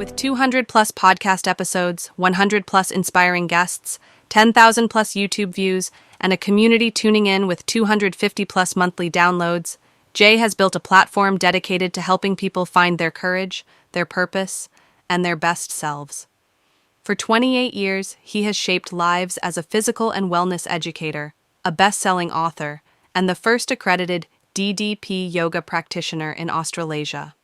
With 200 plus podcast episodes, 100 plus inspiring guests, 10,000 plus YouTube views, and a community tuning in with 250 plus monthly downloads, Jay has built a platform dedicated to helping people find their courage, their purpose, and their best selves. For 28 years, he has shaped lives as a physical and wellness educator, a best-selling author, and the first accredited DDP yoga practitioner in Australasia.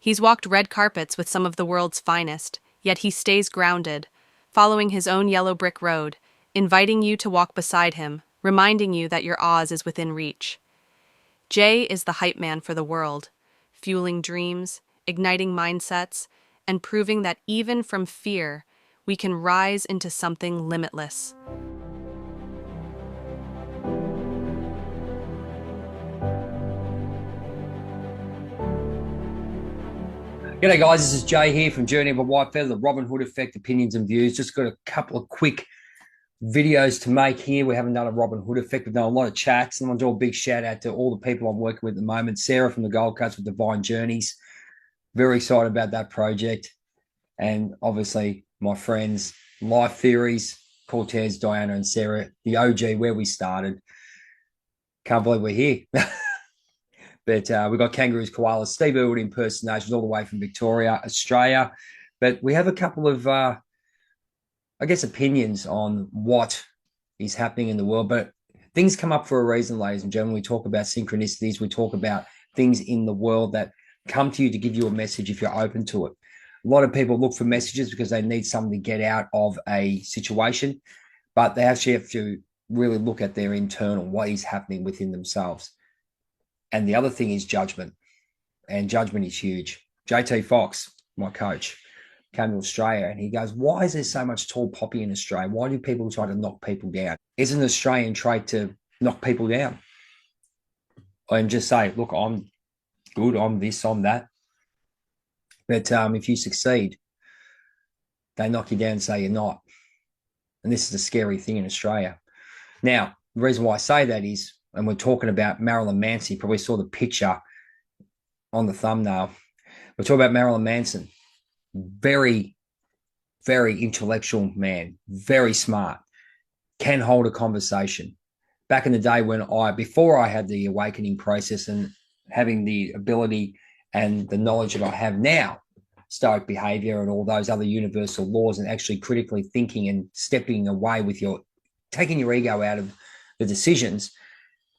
He's walked red carpets with some of the world's finest, yet he stays grounded, following his own yellow brick road, inviting you to walk beside him, reminding you that your Oz is within reach. Jay is the hype man for the world, fueling dreams, igniting mindsets, and proving that even from fear, we can rise into something limitless. G'day guys, this is Jay here from Journey of a Whitefeather, the Robin Hood Effect opinions and views. Just got a couple of quick videos to make here. We haven't done a Robin Hood Effect. We've done a lot of chats. And I want to do a big shout out to all the people I'm working with at the moment. Sarah from the Gold Coast with Divine Journeys. Very excited about that project. And obviously my friends, Life Theories, Cortez, Diana and Sarah, the OG, where we started. Can't believe we're here. But we've got kangaroos, koalas, Steve Irwin impersonations all the way from Victoria, Australia. But we have a couple of, opinions on what is happening in the world. But things come up for a reason, ladies and gentlemen. We talk about synchronicities. We talk about things in the world that come to you to give you a message if you're open to it. A lot of people look for messages because they need something to get out of a situation. But they actually have to really look at their internal, what is happening within themselves. And the other thing is judgment. And judgment is huge. JT Fox, my coach, came to Australia and he goes, why is there so much tall poppy in Australia? Why do people try to knock people down? Isn't an Australian trait to knock people down? And just say, look, I'm good, I'm this, I'm that. But if you succeed, they knock you down and say you're not. And this is a scary thing in Australia. Now, the reason why I say that is, and we're talking about Marilyn Manson. You probably saw the picture on the thumbnail. We're talking about Marilyn Manson. Very, very intellectual man. Very smart. Can hold a conversation. Back in the day before I had the awakening process and having the ability and the knowledge that I have now, stoic behavior and all those other universal laws, and actually critically thinking and stepping away with taking your ego out of the decisions.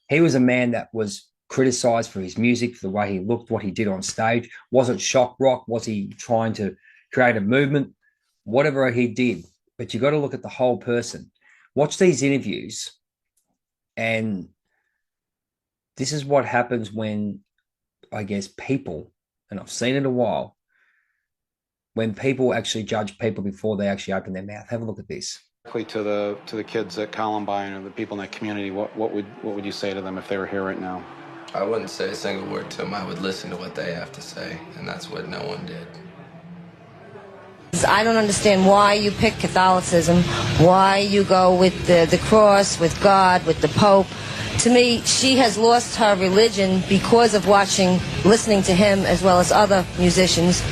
He was a man that was criticized for his music, for the way he looked, what he did on stage. Was it shock rock? Was he trying to create a movement? Whatever he did. But you've got to look at the whole person. Watch these interviews. And this is what happens when, I guess, people, and I've seen it a while, when people actually judge people before they actually open their mouth. Have a look at this. To the kids at Columbine and the people in that community, what would you say to them if they were here right now? I wouldn't say a single word to them. I would listen to what they have to say, and that's what no one did. I don't understand why you pick Catholicism, why you go with the cross, with God, with the Pope. To me, she has lost her religion because of listening to him as well as other musicians.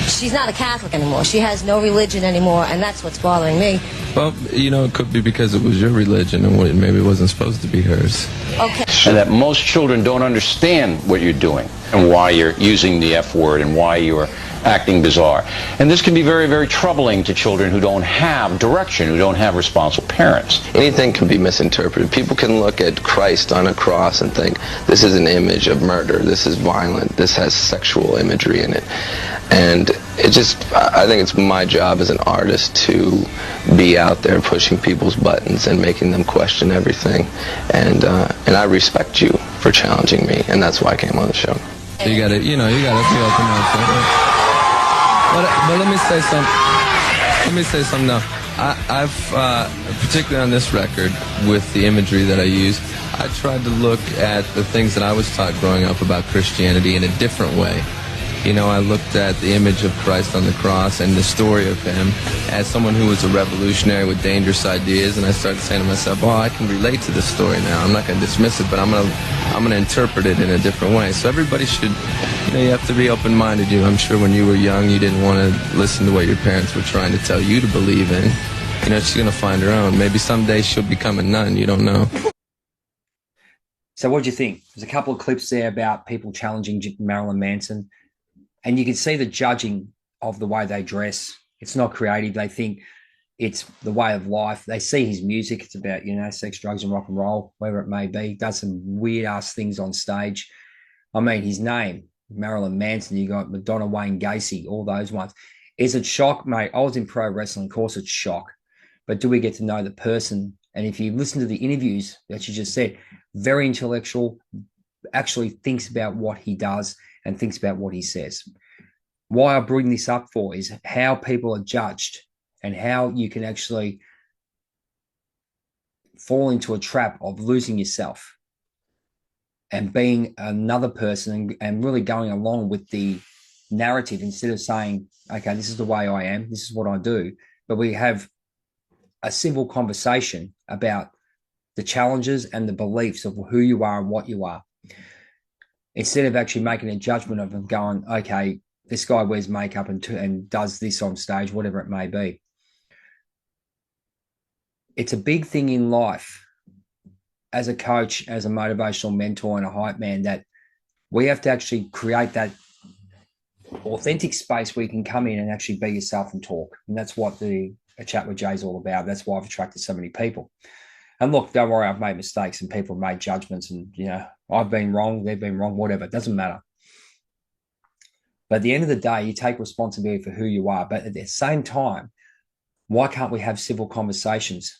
She's not a Catholic anymore. She has no religion anymore, and that's what's bothering me. Well, it could be because it was your religion and maybe it wasn't supposed to be hers. Okay. And that most children don't understand what you're doing and why you're using the F word and why you're acting bizarre. And this can be very, very troubling to children who don't have direction, who don't have responsible parents. Anything can be misinterpreted. People can look at Christ on a cross and think, this is an image of murder, this is violent, this has sexual imagery in it. And I think it's my job as an artist to be out there pushing people's buttons and making them question everything. And I respect you for challenging me, and that's why I came on the show. So you gotta be open-minded. But let me say something now. I've particularly on this record, with the imagery that I use, I tried to look at the things that I was taught growing up about Christianity in a different way. You know, I looked at the image of Christ on the cross and the story of him as someone who was a revolutionary with dangerous ideas, and I started saying to myself, well, I can relate to this story now. I'm not going to dismiss it, but I'm going to interpret it in a different way. So everybody should, you know, you have to be open-minded. I'm sure when you were young, you didn't want to listen to what your parents were trying to tell you to believe in. You know, she's going to find her own. Maybe someday she'll become a nun. You don't know. So what do you think? There's a couple of clips there about people challenging Marilyn Manson. And you can see the judging of the way they dress. It's not creative. They think it's the way of life. They see his music. It's about, you know, sex, drugs, and rock and roll, whatever it may be. Does some weird-ass things on stage. I mean, his name, Marilyn Manson, you got Madonna, Wayne Gacy, all those ones. Is it shock, mate? I was in pro wrestling. Of course it's shock. But do we get to know the person? And if you listen to the interviews that you just said, very intellectual, actually thinks about what he does and thinks about what he says. Why I bring this up for is how people are judged and how you can actually fall into a trap of losing yourself and being another person and really going along with the narrative instead of saying, okay, this is the way I am, this is what I do. But we have a civil conversation about the challenges and the beliefs of who you are and what you are, instead of actually making a judgment of them going, okay, this guy wears makeup and does this on stage, whatever it may be. It's a big thing in life as a coach, as a motivational mentor and a hype man, that we have to actually create that authentic space where you can come in and actually be yourself and talk. And that's what a chat with Jay is all about. That's why I've attracted so many people. And look, don't worry, I've made mistakes and people have made judgments and, you know, I've been wrong, they've been wrong, whatever. It doesn't matter. But at the end of the day, you take responsibility for who you are. But at the same time, why can't we have civil conversations?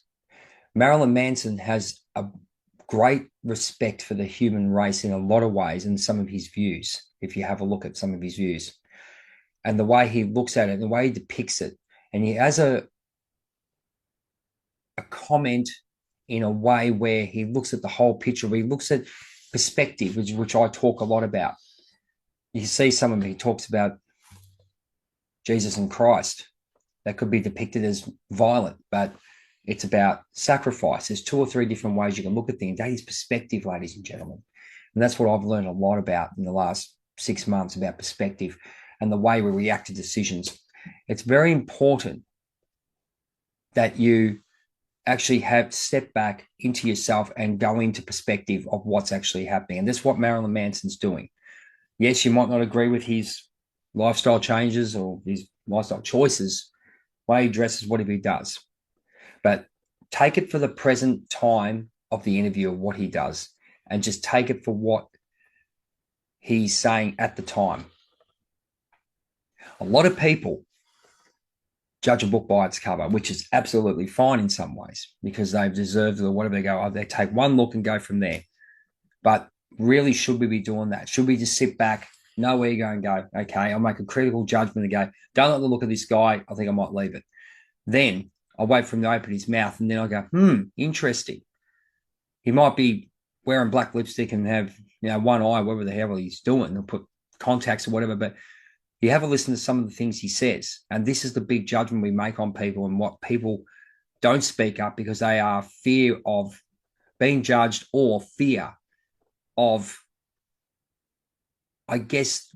Marilyn Manson has a great respect for the human race in a lot of ways and some of his views, if you have a look at some of his views. And the way he looks at it, the way he depicts it. And he has a comment in a way where he looks at the whole picture, where he looks at perspective, which I talk a lot about. You see some of it, he talks about Jesus and Christ. That could be depicted as violent, but it's about sacrifice. There's 2 or 3 different ways you can look at things. That is perspective, ladies and gentlemen. And that's what I've learned a lot about in the last 6 months, about perspective and the way we react to decisions. It's very important that you actually have step back into yourself and go into perspective of what's actually happening. And that's what Marilyn Manson's doing. Yes, you might not agree with his lifestyle changes or his lifestyle choices, way he dresses, whatever he does. But take it for the present time of the interview of what he does and just take it for what he's saying at the time. A lot of people judge a book by its cover, which is absolutely fine in some ways because they've deserved it or whatever. They go, oh, they take one look and go from there. But really, should we be doing that? Should we just sit back, know where you're going, and go, okay, I'll make a critical judgment and go, don't like the look of this guy, I think I might leave it. Then I'll wait for him to open his mouth and then I'll go, interesting. He might be wearing black lipstick and have, you know, one eye, whatever the hell he's doing, or put contacts or whatever, but you have a listen to some of the things he says. And this is the big judgment we make on people and what people don't speak up because they are fear of being judged or fear of, I guess,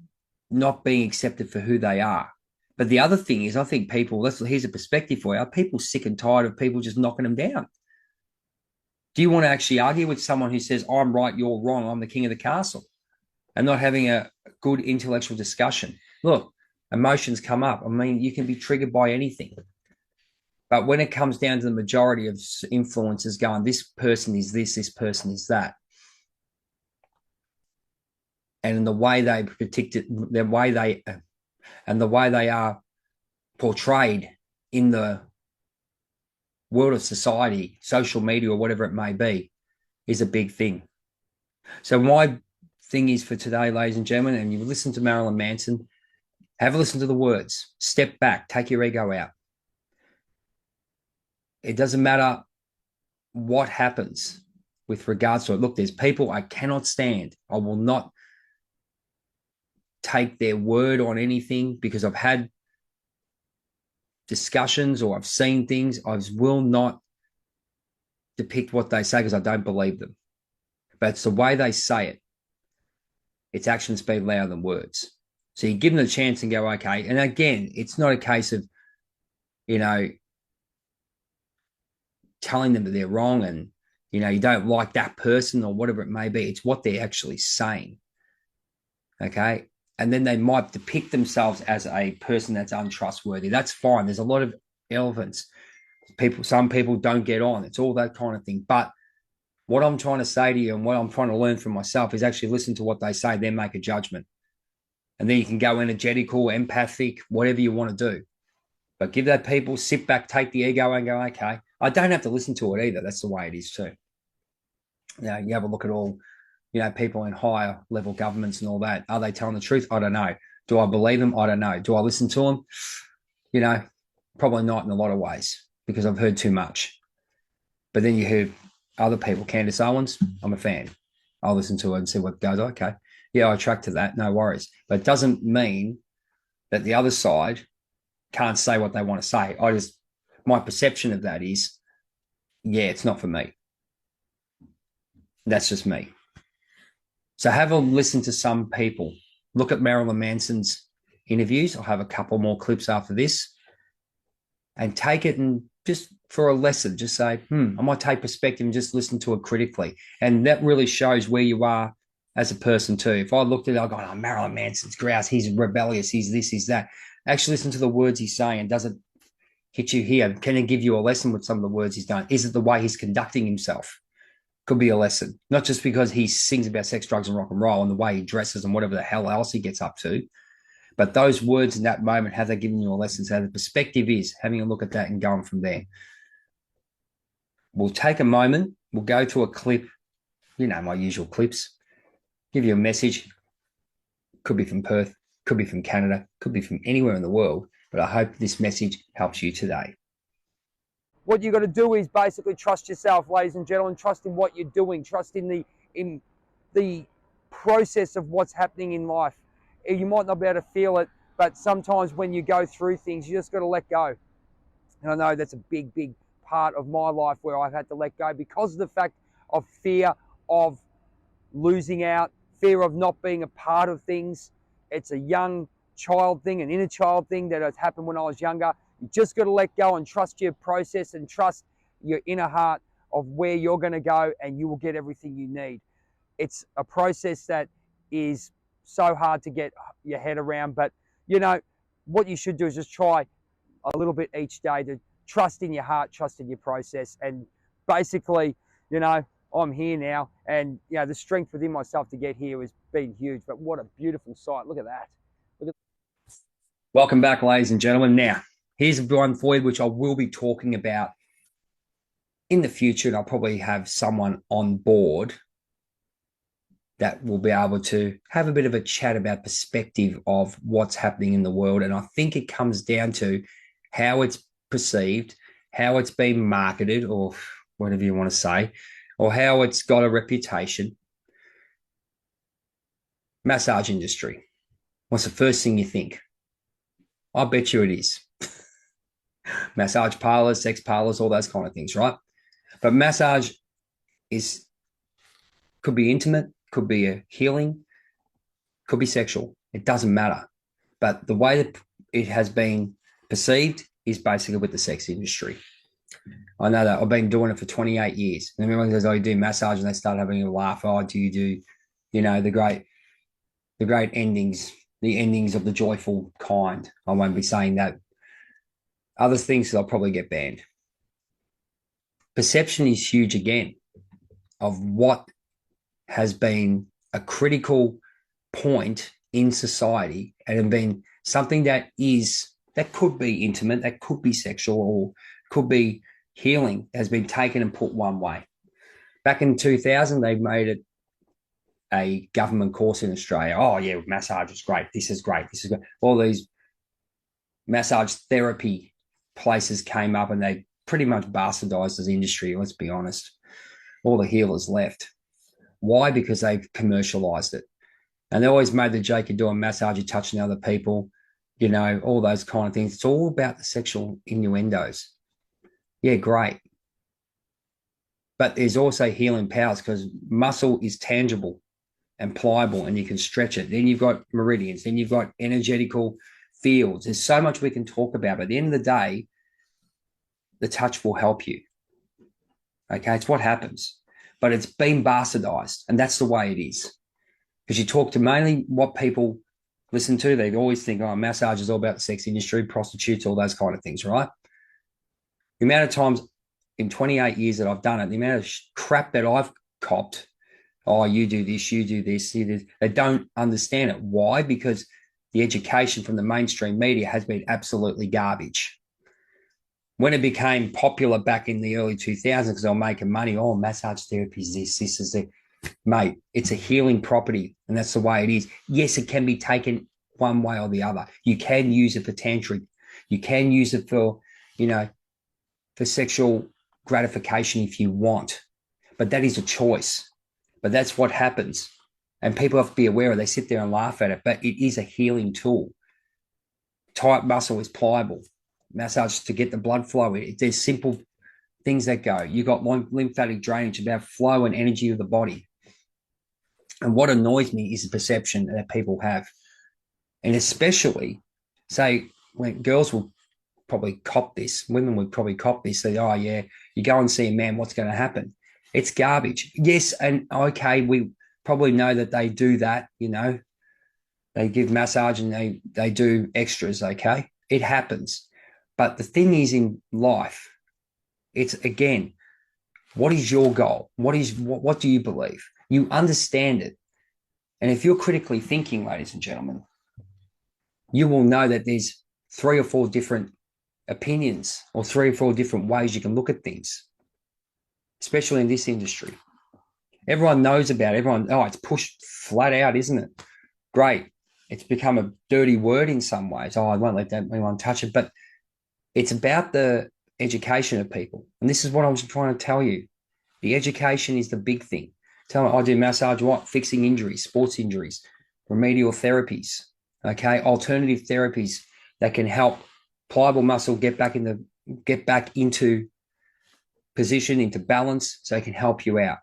not being accepted for who they are. But the other thing is, I think people, here's a perspective for you, are people sick and tired of people just knocking them down? Do you want to actually argue with someone who says, I'm right, you're wrong, I'm the king of the castle, and not having a good intellectual discussion? Look, emotions come up. I mean, you can be triggered by anything. But when it comes down to the majority of influencers going, this person is this person is that, and the way they predict it, the way they are portrayed in the world of society, social media or whatever it may be, is a big thing. So my thing is for today, ladies and gentlemen, and you listen to Marilyn Manson, have a listen to the words, step back, take your ego out. It doesn't matter what happens with regards to it. Look, there's people I cannot stand. I will not take their word on anything, because I've had discussions or I've seen things. I will not depict what they say because I don't believe them. But it's the way they say it. Its actions speak louder than words. So you give them a chance and go, okay. And again, it's not a case of, telling them that they're wrong and, you don't like that person or whatever it may be. It's what they're actually saying. Okay. And then they might depict themselves as a person that's untrustworthy. That's fine. There's a lot of elements. Some people don't get on. It's all that kind of thing. But what I'm trying to say to you and what I'm trying to learn from myself is actually listen to what they say, then make a judgment. And then you can go energetical, empathic, whatever you want to do. But give that people, sit back, take the ego and go, okay. I don't have to listen to it either. That's the way it is too. You have a look at all, people in higher level governments and all that. Are they telling the truth? I don't know. Do I believe them? I don't know. Do I listen to them? Probably not in a lot of ways because I've heard too much. But then you hear other people, Candace Owens, I'm a fan. I'll listen to it and see what goes. Okay. Yeah, I track to that. No worries. But it doesn't mean that the other side can't say what they want to say. My perception of that is, yeah, it's not for me. That's just me. So have a listen to some people. Look at Marilyn Manson's interviews. I'll have a couple more clips after this. And take it and just for a lesson, just say, I might take perspective and just listen to it critically. And that really shows where you are as a person too. If I looked at it, I'll go, Marilyn Manson's grouse. He's rebellious. He's this, he's that. Actually listen to the words he's saying. Does it hit you here? Can it give you a lesson with some of the words he's done? Is it the way he's conducting himself? Could be a lesson. Not just because he sings about sex, drugs, and rock and roll and the way he dresses and whatever the hell else he gets up to. But those words in that moment, have they given you a lesson? So the perspective is having a look at that and going from there. We'll take a moment. We'll go to a clip. My usual clips. Give you a message. Could be from Perth. Could be from Canada. Could be from anywhere in the world. But I hope this message helps you today. What you got to do is basically trust yourself, ladies and gentlemen. Trust in what you're doing. Trust in the process of what's happening in life. You might not be able to feel it, but sometimes when you go through things, you just got to let go. And I know that's a big, big part of my life where I've had to let go because of the fact of fear of losing out, fear of not being a part of things. It's a young child thing, an inner child thing that has happened when I was younger. You just got to let go and trust your process and trust your inner heart of where you're going to go, and you will get everything you need. It's a process that is so hard to get your head around, but what you should do is just try a little bit each day to trust in your heart, trust in your process. And basically, I'm here now, and the strength within myself to get here has been huge. But what a beautiful sight. Look at that. Welcome back, ladies and gentlemen. Now, here's one for you, which I will be talking about in the future, and I'll probably have someone on board that will be able to have a bit of a chat about perspective of what's happening in the world. And I think it comes down to how it's perceived, how it's been marketed, or whatever you want to say, or how it's got a reputation. Massage industry. What's the first thing you think? I bet you it is. Massage parlors, sex parlors, all those kind of things, right? But massage could be intimate, could be a healing, could be sexual. It doesn't matter. But the way that it has been perceived is basically with the sex industry. I know that I've been doing it for 28 years. And everyone goes, oh, you do massage, and they start having a laugh. Oh, do you do, the great endings, the endings of the joyful kind. I won't be saying that. Other things that I'll probably get banned. Perception is huge again of what has been a critical point in society and been something that could be intimate, that could be sexual, or could be healing, has been taken and put one way. Back in 2000, they made it a government course in Australia. Oh, yeah, massage is great. This is great. This is great. All these massage therapy places came up and they pretty much bastardized this industry, let's be honest. All the healers left. Why? Because they've commercialized it. And they always made the joke of doing massage, you're touching other people, you know, all those kind of things. It's all about the sexual innuendos. Yeah, great. But there's also healing powers because muscle is tangible and pliable and you can stretch it. Then you've got meridians, then you've got energetical fields. There's so much we can talk about. But at the end of the day, the touch will help you. Okay, it's what happens. But it's been bastardized, and that's the way it is. Because you talk to mainly what people listen to, they always think, oh, massage is all about the sex industry, prostitutes, all those kind of things, right? The amount of times in 28 years that I've done it, the amount of crap that I've copped, oh, you do this, you do this, you do this. They don't understand it. Why? Because the education from the mainstream media has been absolutely garbage. When it became popular back in the early 2000s, because they were making money, oh, massage therapy is this is that. Mate, it's a healing property, and that's the way it is. Yes, it can be taken one way or the other. You can use it for tantric. You can use it for, you know, for sexual gratification if you want. But that is a choice. But that's what happens. And people have to be aware of it. They sit there and laugh at it, but it is a healing tool. Tight muscle is pliable. Massage to get the blood flow. There's simple things that go. You got lymphatic drainage, about flow and energy of the body. And what annoys me is the perception that people have. And especially, say, when girls will probably cop this, women would probably cop this, say, oh, yeah, you go and see a man, what's going to happen? It's garbage. Yes, and okay, we probably know that they do that, you know. They give massage and they do extras, okay? It happens. But the thing is in life, it's, again, what is your goal? What do you believe? You understand it. And if you're critically thinking, ladies and gentlemen, you will know that there's 3 or 4 different opinions or 3 or 4 different ways you can look at things, especially in this industry. Everyone knows about it. Everyone, oh, it's pushed flat out, isn't it? Great. It's become a dirty word in some ways. Oh, I won't let anyone touch it. But it's about the education of people. And this is what I was trying to tell you. The education is the big thing. Tell them I do massage, what? Fixing injuries, sports injuries, remedial therapies, okay? Alternative therapies that can help pliable muscle get back into position, into balance, so it can help you out.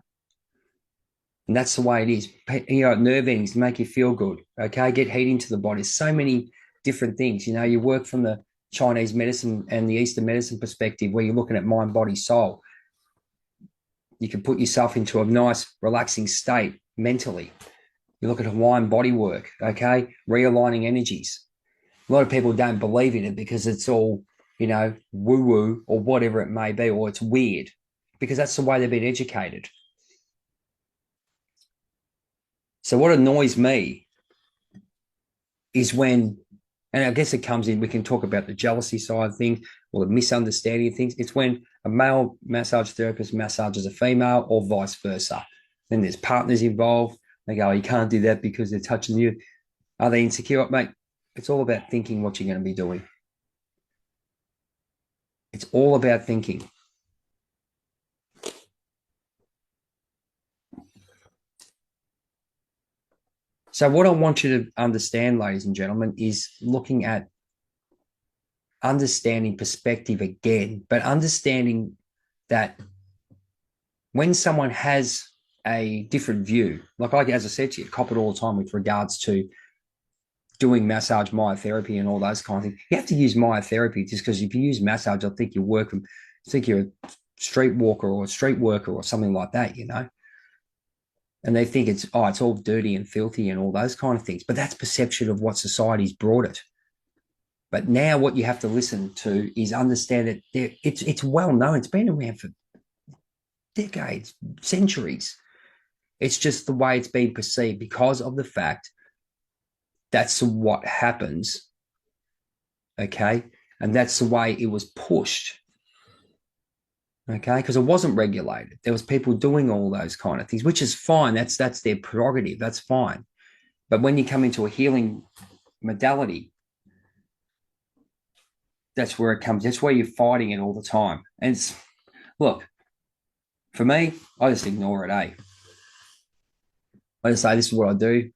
And that's the way it is. You know, nerve endings to make you feel good, okay? Get heat into the body. So many different things. You know, you work from the Chinese medicine and the Eastern medicine perspective where you're looking at mind, body, soul. You can put yourself into a nice, relaxing state mentally. You look at Hawaiian body work, okay? Realigning energies. A lot of people don't believe in it because it's all, you know, woo-woo or whatever it may be, or it's weird because that's the way they've been educated. So what annoys me is when, and I guess it comes in, we can talk about the jealousy side of things or the misunderstanding of things. It's when a male massage therapist massages a female or vice versa. Then there's partners involved. They go, oh, you can't do that because they're touching you. Are they insecure? Mate, it's all about thinking what you're going to be doing. It's all about thinking. So what I want you to understand, ladies and gentlemen, is looking at understanding perspective again, but understanding that when someone has a different view, like as I said to you, cop it all the time with regards to doing massage, myotherapy and all those kind of things. You have to use myotherapy just because if you use massage, I think you're a street walker or a street worker or something like that, you know? And they think it's all dirty and filthy and all those kind of things. But that's perception of what society's brought it. But now what you have to listen to is understand that it's well known. It's been around for decades, centuries. It's just the way it's been perceived because of the fact that's what happens, okay? And that's the way it was pushed, okay? Because it wasn't regulated. There was people doing all those kind of things, which is fine. That's their prerogative. That's fine. But when you come into a healing modality, that's where it comes. That's where you're fighting it all the time. And look, for me, I just ignore it, eh? I just say, this is what I do.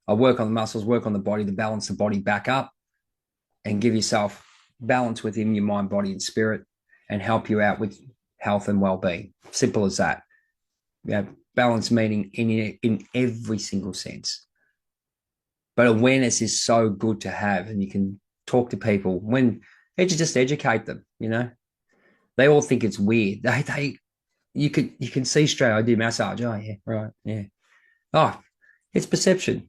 I work on the muscles, work on the body to balance the body back up and give yourself balance within your mind, body, and spirit, and help you out with health and well-being. Simple as that. Balance meaning in every single sense. But awareness is so good to have, and you can talk to people when you just educate them. They all think it's weird. You can see straight. I do massage. Oh yeah, right, yeah. Oh, it's perception.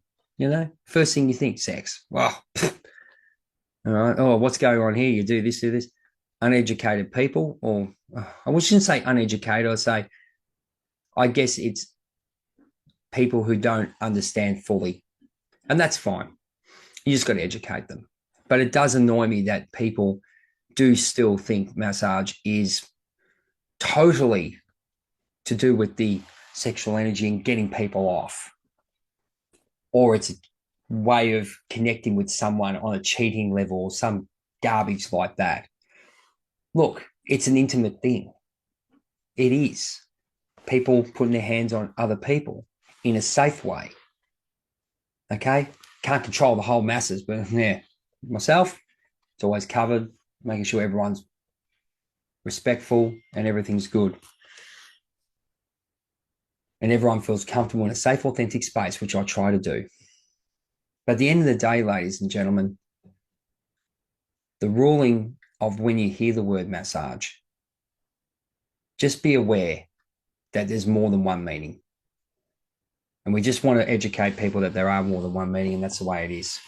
First thing you think, sex. Wow. All right. Oh, what's going on here? You do this, do this. Uneducated people, or I shouldn't say uneducated. I say, I guess it's people who don't understand fully, and that's fine. You just got to educate them. But it does annoy me that people do still think massage is totally to do with the sexual energy and getting people off, or it's a way of connecting with someone on a cheating level or some garbage like that. Look, it's an intimate thing. It is. People putting their hands on other people in a safe way. Okay? Can't control the whole masses, but yeah, myself, it's always covered, making sure everyone's respectful and everything's good. And everyone feels comfortable in a safe, authentic space, which I try to do. But at the end of the day, ladies and gentlemen, the ruling of when you hear the word massage, just be aware that there's more than one meaning. And we just want to educate people that there are more than one meaning, and that's the way it is.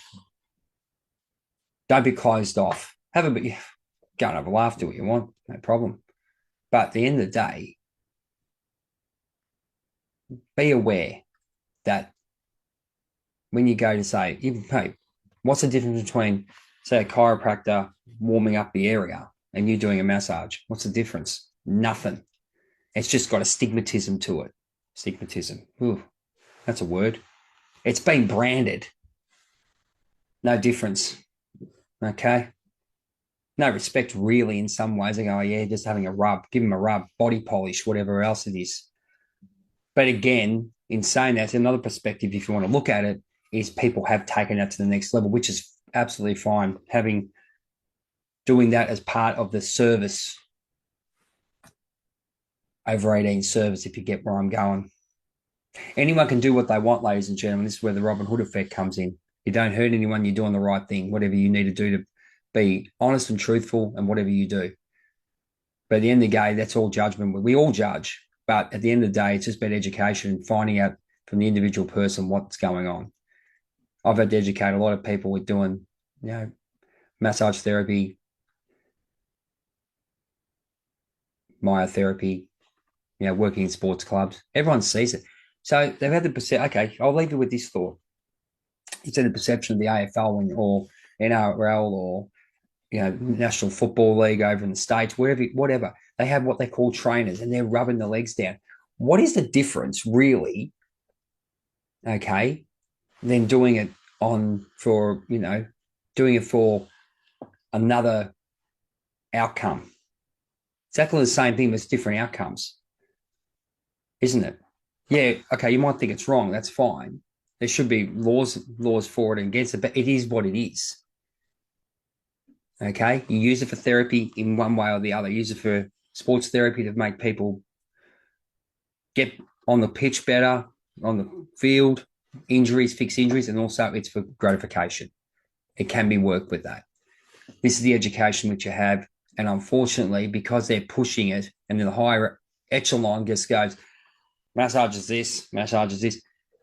Don't be closed off. Go and have a laugh, do what you want, no problem. But at the end of the day, be aware that when you go to say, hey, what's the difference between, say, a chiropractor warming up the area and you doing a massage? What's the difference? Nothing. It's just got a stigmatism to it. Stigmatism. Ooh, that's a word. It's been branded. No difference. Okay? No respect, really, in some ways. They go, oh, yeah, just having a rub. Give him a rub, body polish, whatever else it is. But again, in saying that, another perspective, if you want to look at it, is people have taken that to the next level, which is absolutely fine. Doing that as part of the service, over 18 service, if you get where I'm going. Anyone can do what they want, ladies and gentlemen. This is where the Robin Hood effect comes in. You don't hurt anyone, you're doing the right thing, whatever you need to do to be honest and truthful and whatever you do. But at the end of the day, that's all judgment. We all judge. But at the end of the day, it's just about education and finding out from the individual person what's going on. I've had to educate a lot of people with doing, massage therapy, myotherapy, working in sports clubs. Everyone sees it. So they've had the perception, okay, I'll leave you with this thought. It's in the perception of the AFL or NRL or, National Football League over in the States, whatever. They have what they call trainers and they're rubbing the legs down. What is the difference really, okay, than doing it doing it for another outcome? Exactly the same thing, but it's different outcomes, isn't it? Yeah, okay, you might think it's wrong. That's fine. There should be laws for it and against it, but it is what it is. Okay, you use it for therapy in one way or the other. Use it for sports therapy to make people get on the pitch better, on the field, fix injuries, and also it's for gratification. It can be worked with that. This is the education which you have, and unfortunately, because they're pushing it, and then the higher echelon just goes, massage is this,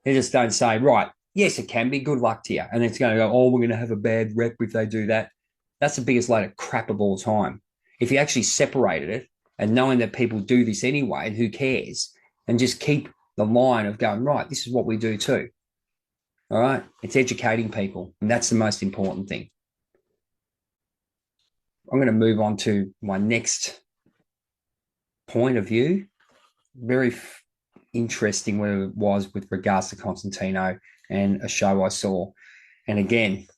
they just don't say, right, yes, it can be, good luck to you. And it's going to go, oh, we're going to have a bad rep if they do that. That's the biggest load of crap of all time. If you actually separated it and knowing that people do this anyway, and who cares, and just keep the line of going, right, this is what we do too. All right? It's educating people, and that's the most important thing. I'm going to move on to my next point of view. Very interesting where it was with regards to Constantino and a show I saw. And again,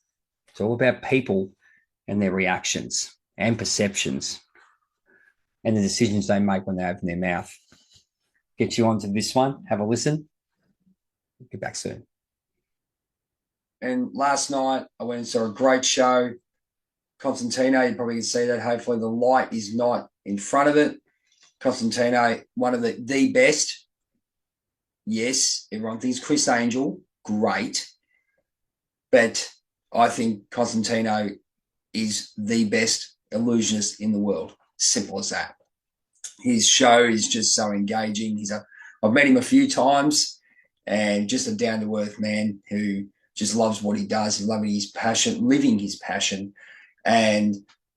it's all about people and their reactions and perceptions and the decisions they make when they open their mouth. Get you onto this one. Have a listen. Get back soon. and last night I went and saw a great show. Constantino, you probably can see that. Hopefully the light is not in front of it. Constantino, one of the best. Yes, everyone thinks Chris Angel, great. But I think Constantino is the best illusionist in the world. Simple as that. His show is just so engaging. I've met him a few times, and just a down-to-earth man who just loves what he does, loving his passion, living his passion. And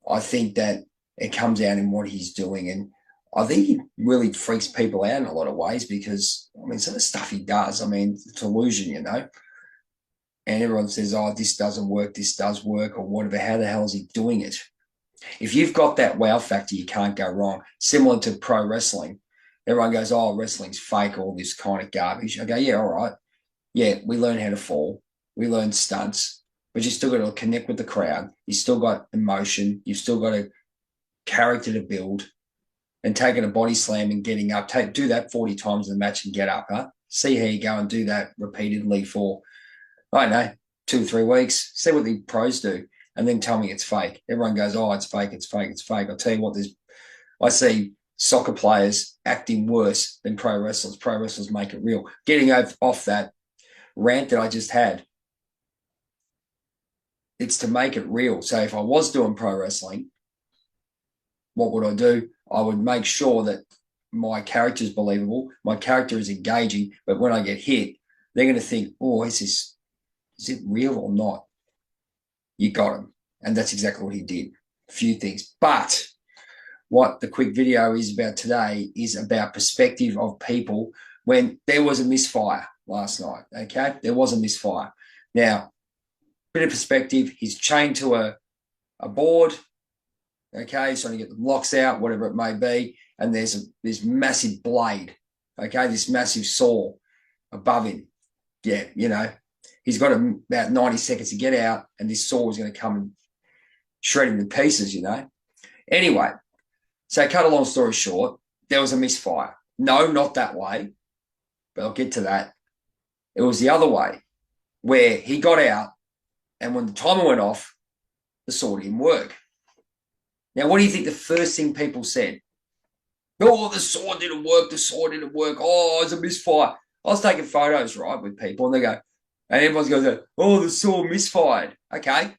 I think that it comes out in what he's doing. And I think he really freaks people out in a lot of ways because, I mean, some of the stuff he does, I mean, it's illusion, you know. And everyone says, oh, this doesn't work, this does work, or whatever. How the hell is he doing it? If you've got that wow factor, you can't go wrong. Similar to pro wrestling. Everyone goes, oh, wrestling's fake, all this kind of garbage. I go, yeah, all right. Yeah, we learn how to fall. We learn stunts. But you still got to connect with the crowd. You still got emotion. You've still got a character to build. And taking a body slam and getting up. Do that 40 times in the match and get up, huh? See how you go and do that repeatedly for, I don't know, 2 or 3 weeks. See what the pros do. And then tell me it's fake. Everyone goes, oh, it's fake, it's fake, it's fake. I'll tell you what, I see soccer players acting worse than pro wrestlers. Pro wrestlers make it real. Getting off that rant that I just had, it's to make it real. So if I was doing pro wrestling, what would I do? I would make sure that my character is believable, my character is engaging, but when I get hit, they're going to think, oh, is it real or not? You got him. And that's exactly what he did. A few things. But what the quick video is about today is about perspective of people when there was a misfire last night, okay? There was a misfire. Now, bit of perspective, he's chained to a board, okay? He's trying to get the locks out, whatever it may be, and there's this massive blade, okay? This massive saw above him. Yeah, you know, he's got about 90 seconds to get out, and this saw is going to come and shred him to pieces, you know. Anyway, so cut a long story short, there was a misfire. No, not that way, but I'll get to that. It was the other way, where he got out, and when the timer went off, the saw didn't work. Now, what do you think the first thing people said? Oh, the saw didn't work, the saw didn't work. Oh, it's a misfire. I was taking photos, right, with people, and they go, and everyone's going, oh, the saw misfired. Okay.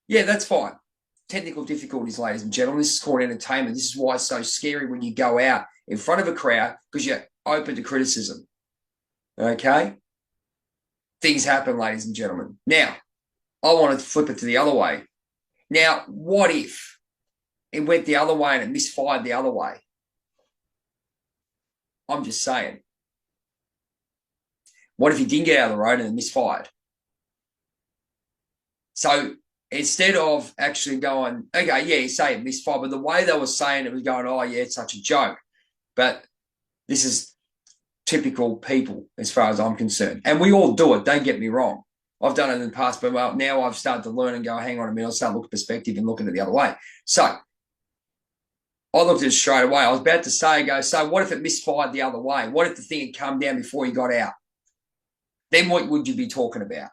Yeah, that's fine. Technical difficulties, ladies and gentlemen. This is called entertainment. This is why it's so scary when you go out in front of a crowd, because you're open to criticism. Okay? Things happen, ladies and gentlemen. Now, I want to flip it to the other way. Now, what if it went the other way and it misfired the other way? I'm just saying. What if he didn't get out of the road and it misfired? So instead of actually going, okay, yeah, you say it misfired, but the way they were saying it was going, oh, yeah, it's such a joke. But this is typical people as far as I'm concerned. And we all do it, don't get me wrong. I've done it in the past, but well, now I've started to learn and go, hang on a minute, I'll start looking at perspective and looking at it the other way. So I looked at it straight away. I was about to say, so what if it misfired the other way? What if the thing had come down before he got out? Then what would you be talking about?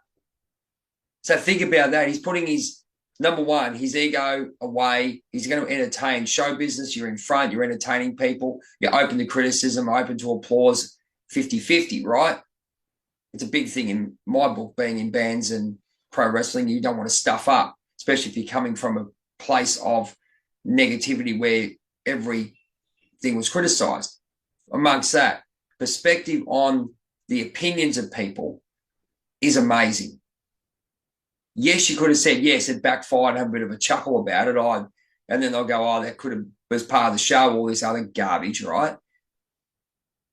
So think about that. He's putting his, number one, his ego away. He's going to entertain show business. You're in front. You're entertaining people. You're open to criticism, open to applause, 50-50, right? It's a big thing in my book, being in bands and pro wrestling. You don't want to stuff up, especially if you're coming from a place of negativity where everything was criticized. Amongst that, perspective on the opinions of people is amazing. Yes, you could have said, yes, it backfired, have a bit of a chuckle about it. And then they'll go, oh, that was part of the show, all this other garbage, right?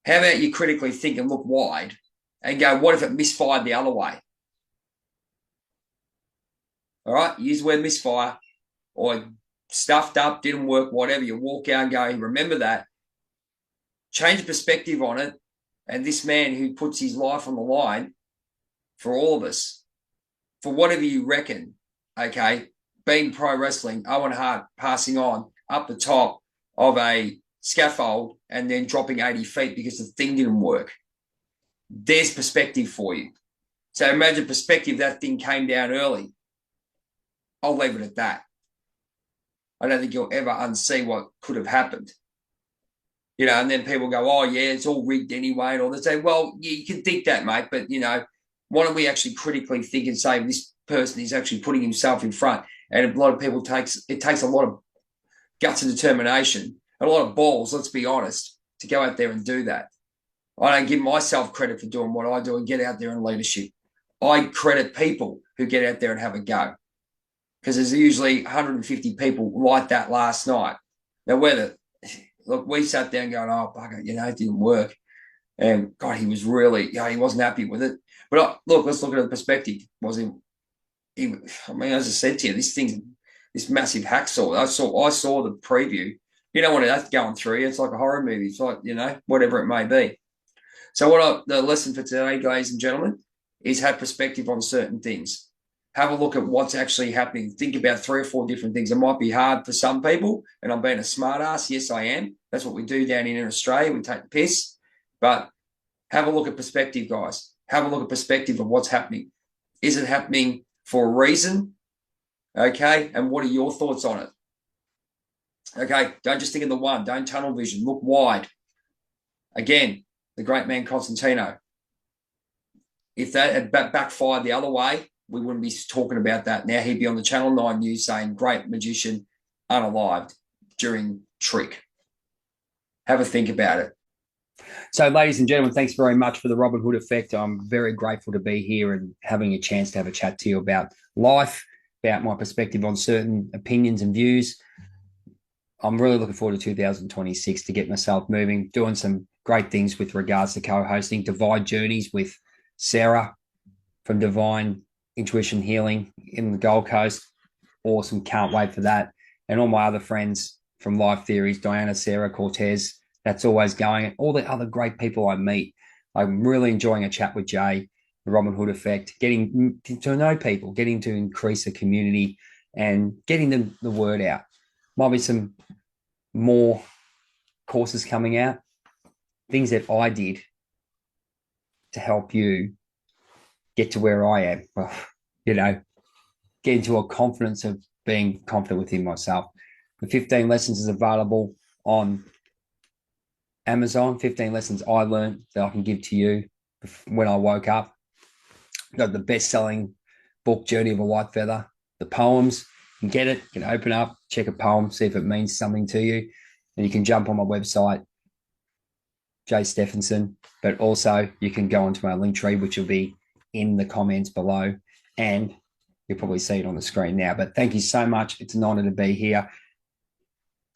How about you critically think and look wide and go, what if it misfired the other way? All right, use the word misfire, or stuffed up, didn't work, whatever. You walk out and go, remember that. Change perspective on it. And this man who puts his life on the line for all of us, for whatever you reckon, okay, being pro wrestling, Owen Hart passing on up the top of a scaffold and then dropping 80 feet because the thing didn't work. There's perspective for you. So imagine perspective, that thing came down early. I'll leave it at that. I don't think you'll ever unsee what could have happened. And then people go, oh, yeah, it's all rigged anyway. And all they say, well, yeah, you can think that, mate. But, why don't we actually critically think and say this person is actually putting himself in front? And a lot of people it takes a lot of guts and determination, a lot of balls, let's be honest, to go out there and do that. I don't give myself credit for doing what I do and get out there in leadership. I credit people who get out there and have a go, because there's usually 150 people like that last night. Now, we sat there and going, oh, bugger, it didn't work. And God, he was really, he wasn't happy with it. But let's look at the perspective. Was he, as I said to you, this massive hacksaw. I saw the preview. You don't want that going through you. It's like a horror movie. It's like, whatever it may be. So the lesson for today, ladies and gentlemen, is have perspective on certain things. Have a look at what's actually happening. Think about 3 or 4 different things. It might be hard for some people, and I'm being a smart ass. Yes, I am. That's what we do down in Australia. We take the piss. But have a look at perspective, guys. Have a look at perspective of what's happening. Is it happening for a reason? Okay. And what are your thoughts on it? Okay. Don't just think of the one. Don't tunnel vision. Look wide. Again, the great man Constantino. If that had backfired the other way, we wouldn't be talking about that. Now he'd be on the Channel 9 news saying, great magician unalived during trick. Have a think about it. So, ladies and gentlemen, thanks very much for the Robin Hood effect. I'm very grateful to be here and having a chance to have a chat to you about life, about my perspective on certain opinions and views. I'm really looking forward to 2026 to get myself moving, doing some great things with regards to co-hosting Divine Journeys with Sarah from Divine Intuition Healing in the Gold Coast. Awesome. Can't wait for that. And all my other friends from Life Theories, Diana, Sarah, Cortez, that's always going. And all the other great people I meet. I'm really enjoying a chat with Jay, the Robin Hood effect, getting to know people, getting to increase the community and getting the word out. Might be some more courses coming out, things that I did to help you get to where I am. Well, get into a confidence of being confident within myself. The 15 lessons is available on Amazon. 15 lessons I learned that I can give to you when I woke up. Got the best-selling book, Journey of a Whitefeather, the poems. You can get it, you can open up, check a poem, see if it means something to you. And you can jump on my website, Jay Stefanson, but also you can go onto my link tree, which will be in the comments below, and you'll probably see it on the screen now. But thank you so much. It's an honor to be here.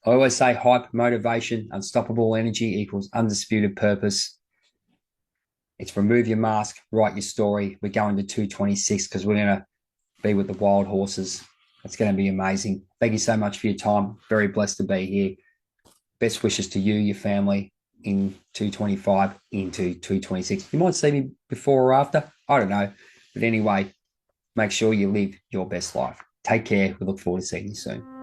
I always say hype, motivation, unstoppable energy equals undisputed purpose. It's remove your mask, write your story. We're going to 226 because we're going to be with the wild horses. It's going to be amazing. Thank you so much for your time. Very blessed to be here. Best wishes to you, your family in 225 into 226. You might see me before or after. I don't know. But anyway, make sure you live your best life. Take care. We look forward to seeing you soon.